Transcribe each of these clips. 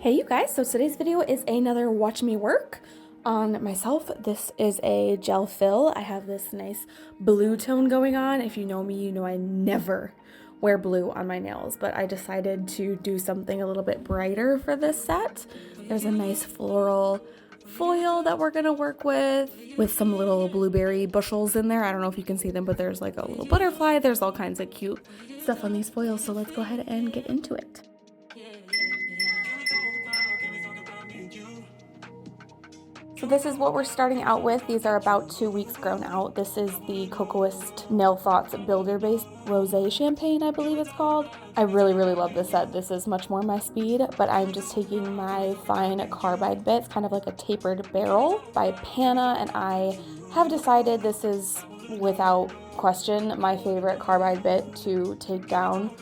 Hey you guys, so today's video is another watch me work on myself. This is a gel fill. I have this nice blue tone going on. If you know me, you know I never wear blue on my nails, but I decided to do something a little bit brighter for this set. There's a nice floral foil that we're gonna work with some little blueberry bushels in there. I don't know if you can see them, but there's like a little butterfly. There's all kinds of cute stuff on these foils, so let's go ahead and get into it. So this is what we're starting out with. These are about 2 weeks grown out. This is the Cocoist Nail Thoughts Builder Base Rosé Champagne, I believe it's called. I really love this set. This is much more my speed, but I'm just taking my fine carbide bits, kind of like a tapered barrel by Pana, and I have decided this is, without question, my favorite carbide bit to take down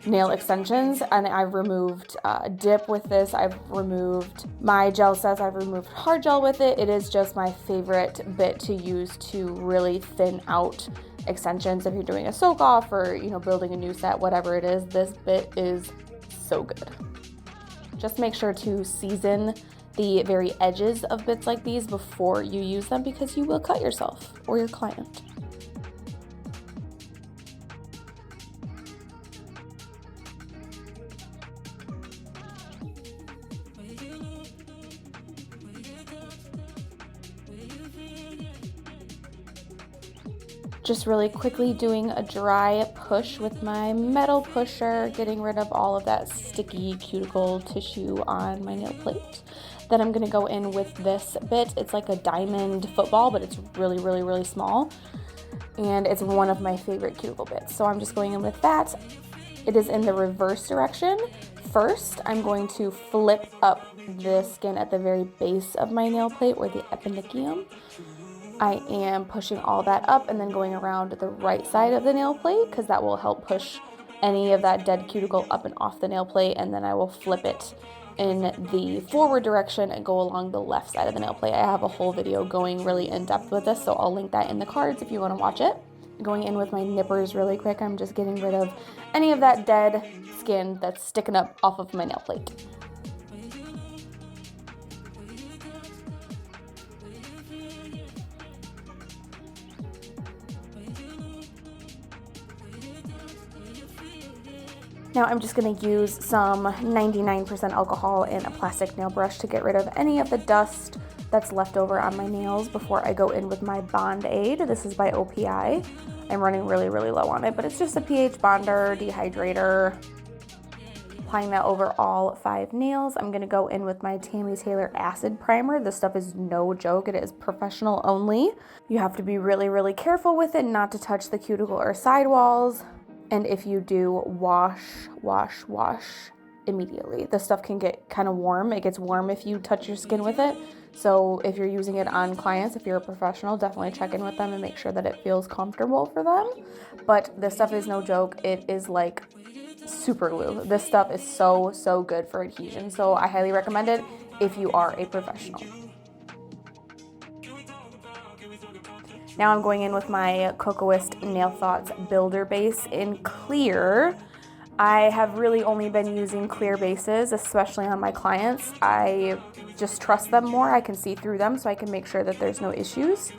nail extensions. And I've removed dip with this, I've removed my gel sets, I've removed hard gel with it. It is just my favorite bit to use to really thin out extensions. If you're doing a soak off or, you know, building a new set, whatever it is, this bit is so good. Just make sure to season the very edges of bits like these before you use them, because you will cut yourself or your client. Just really quickly doing a dry push with my metal pusher, getting rid of all of that sticky cuticle tissue on my nail plate. Then I'm going to go in with this bit. It's like a diamond football, but it's really small. And it's one of my favorite cuticle bits. So I'm just going in with that. It is in the reverse direction. First, I'm going to flip up the skin at the very base of my nail plate, or the eponychium. I am pushing all that up and then going around the right side of the nail plate, because that will help push any of that dead cuticle up and off the nail plate. And then I will flip it in the forward direction and go along the left side of the nail plate. I have a whole video going really in depth with this, so I'll link that in the cards if you want to watch it. Going in with my nippers really quick, I'm just getting rid of any of that dead skin that's sticking up off of my nail plate. Now I'm just going to use some 99% alcohol in a plastic nail brush to get rid of any of the dust that's left over on my nails before I go in with my Bond Aid. This is by OPI. I'm running really low on it, but it's just a pH bonder, dehydrator. Applying that over all 5 nails. I'm going to go in with my Tammy Taylor Acid Primer. This stuff is no joke. It is professional only. You have to be really careful with it not to touch the cuticle or sidewalls. And if you do, wash immediately. This stuff can get kind of warm. It gets warm if you touch your skin with it. So if you're using it on clients, if you're a professional, definitely check in with them and make sure that it feels comfortable for them. But this stuff is no joke. It is like super glue. This stuff is so good for adhesion. So I highly recommend it if you are a professional. Now I'm going in with my Cocoist Nail Thoughts Builder Base in clear. I have really only been using clear bases, especially on my clients. I just trust them more. I can see through them, so I can make sure that there's no issues.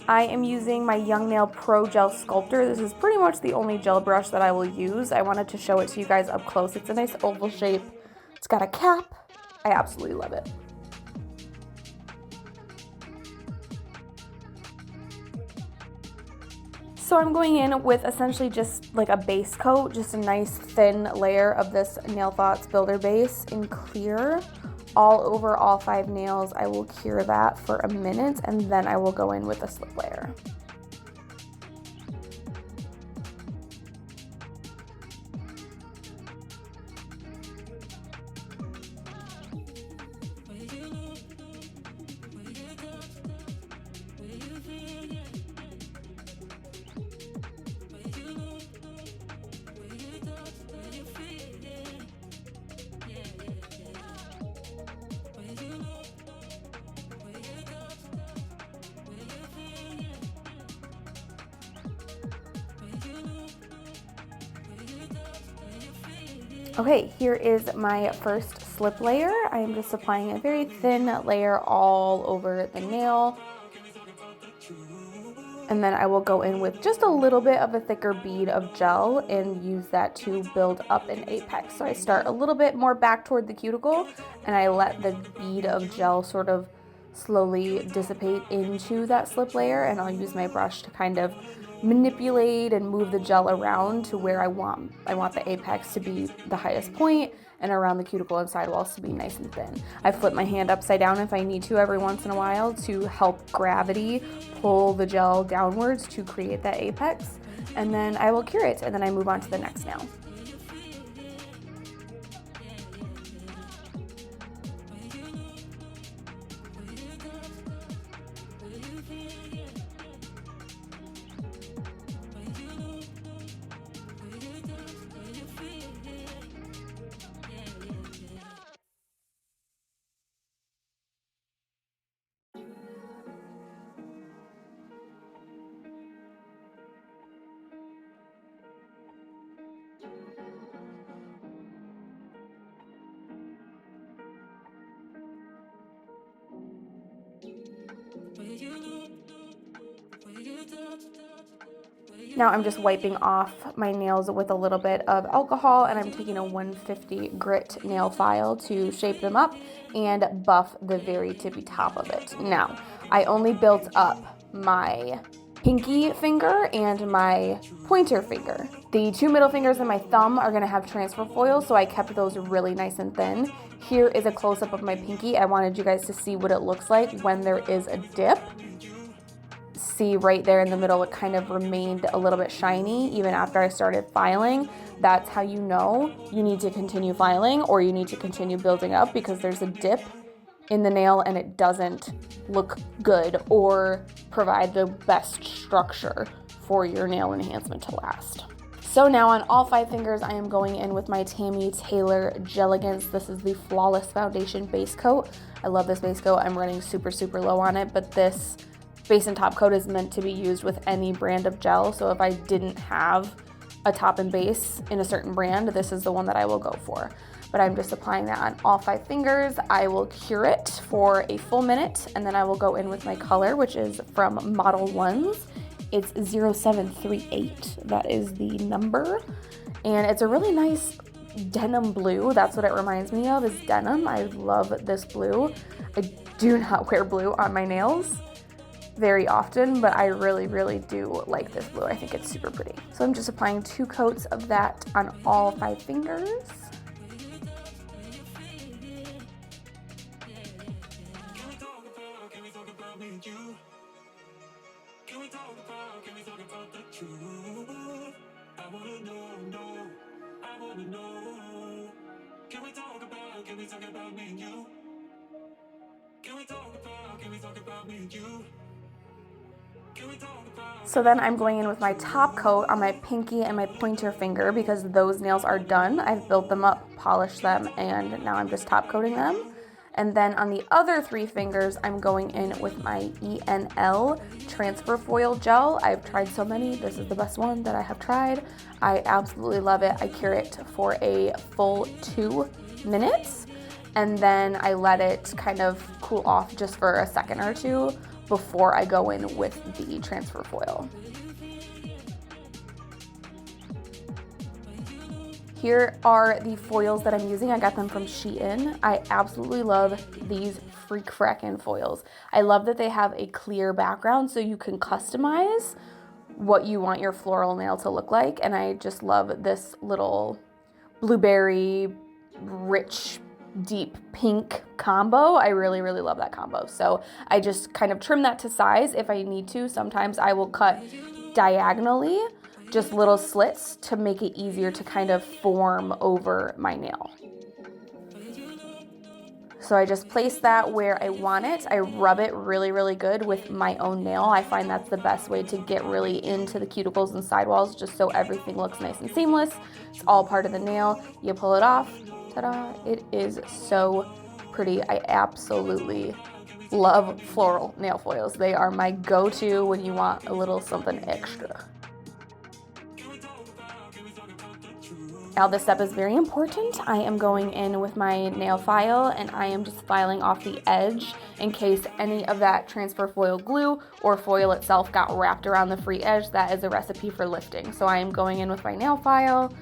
I am using my Young Nail Pro Gel Sculptor. This is pretty much the only gel brush that I will use. I wanted to show it to you guys up close. It's a nice oval shape. It's got a cap. I absolutely love it. So I'm going in with essentially just like a base coat, just a nice thin layer of this Nail Thoughts Builder Base in clear all over all 5 nails. I will cure that for a minute and then I will go in with a slip layer. Okay, here is my first slip layer. I am just applying a very thin layer all over the nail. And then I will go in with just a little bit of a thicker bead of gel and use that to build up an apex. So I start a little bit more back toward the cuticle and I let the bead of gel sort of slowly dissipate into that slip layer, and I'll use my brush to kind of manipulate and move the gel around to where I want the apex to be the highest point and around the cuticle and sidewalls to be nice and thin. I flip my hand upside down if I need to every once in a while to help gravity pull the gel downwards to create that apex, and then I will cure it and then I move on to the next nail. Now I'm just wiping off my nails with a little bit of alcohol, and I'm taking a 150 grit nail file to shape them up and buff the very tippy top of it. Now, I only built up my pinky finger and my pointer finger. The two middle fingers and my thumb are gonna have transfer foil, so I kept those really nice and thin. Here is a close-up of my pinky. I wanted you guys to see what it looks like when there is a dip. See right there in the middle, it kind of remained a little bit shiny even after I started filing. That's how you know you need to continue filing or you need to continue building up, because there's a dip in the nail and it doesn't look good or provide the best structure for your nail enhancement to last. So now on all 5 fingers, I am going in with my Tammy Taylor Geligance. This is the Flawless Foundation Base Coat. I love this base coat. I'm running super low on it, but this base and top coat is meant to be used with any brand of gel. So if I didn't have a top and base in a certain brand, this is the one that I will go for. But I'm just applying that on all 5 fingers. I will cure it for a full minute, and then I will go in with my color, which is from Model Ones. It's 0738, that is the number. And it's a really nice denim blue. That's what it reminds me of, is denim. I love this blue. I do not wear blue on my nails very often, but I really do like this blue. I think it's super pretty. So I'm just applying 2 coats of that on all 5 fingers. So then I'm going in with my top coat on my pinky and my pointer finger, because those nails are done. I've built them up, polished them, and now I'm just top coating them. And then on the other 3 fingers, I'm going in with my Elle transfer foil gel. I've tried so many. This is the best one that I have tried. I absolutely love it. I cure it for a full 2 minutes, and then I let it kind of cool off just for a second or 2 before I go in with the transfer foil. Here are the foils that I'm using. I got them from Shein. I absolutely love these freak frackin' foils. I love that they have a clear background so you can customize what you want your floral nail to look like. And I just love this little blueberry, rich, deep pink combo. I really love that combo. So I just kind of trim that to size if I need to. Sometimes I will cut diagonally, just little slits to make it easier to kind of form over my nail. So I just place that where I want it. I rub it really good with my own nail. I find that's the best way to get really into the cuticles and sidewalls, just so everything looks nice and seamless. It's all part of the nail. You pull it off. Ta-da! It is so pretty. I absolutely love floral nail foils. They are my go-to when you want a little something extra. Now this step is very important. I am going in with my nail file and I am just filing off the edge in case any of that transfer foil glue or foil itself got wrapped around the free edge. That is a recipe for lifting. So I am going in with my nail file,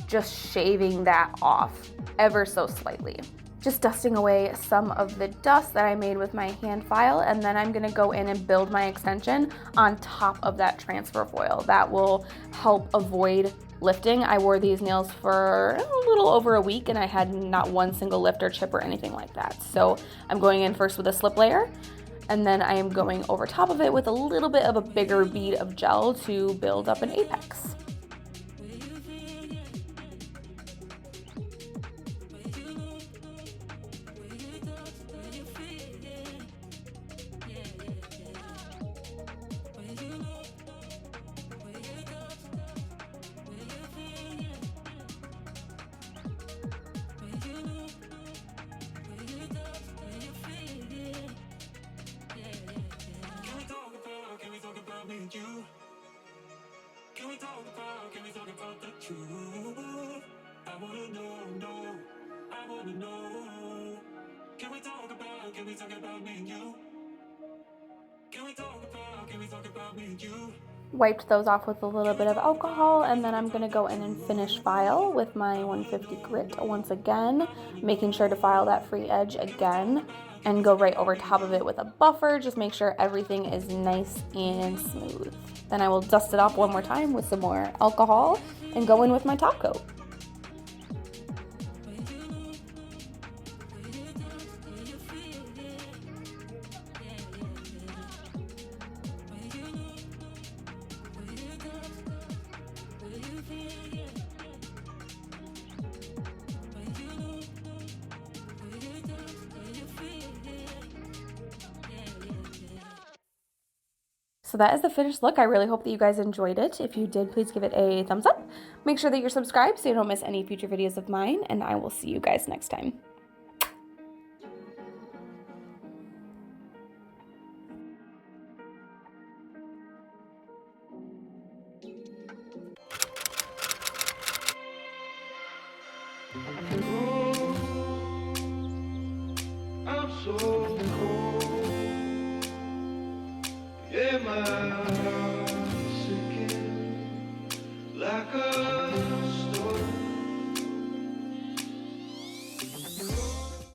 just shaving that off ever so slightly. Just dusting away some of the dust that I made with my hand file, and then I'm gonna go in and build my extension on top of that transfer foil. That will help avoid lifting. I wore these nails for a little over a week and I had not one single lift or chip or anything like that. So I'm going in first with a slip layer, and then I am going over top of it with a little bit of a bigger bead of gel to build up an apex. Can we talk about the truth? I wanna know, I wanna know. Can we talk about me and you? Can we talk about me and you? Wiped those off with a little bit of alcohol, and then I'm gonna go in and finish file with my 150 grit once again, making sure to file that free edge again and go right over top of it with a buffer. Just make sure everything is nice and smooth. Then I will dust it off one more time with some more alcohol and go in with my top coat. So that is the finished look. I really hope that you guys enjoyed it. If you did, please give it a thumbs up. Make sure that you're subscribed so you don't miss any future videos of mine, and I will see you guys next time. I'm so cold. Yeah, man.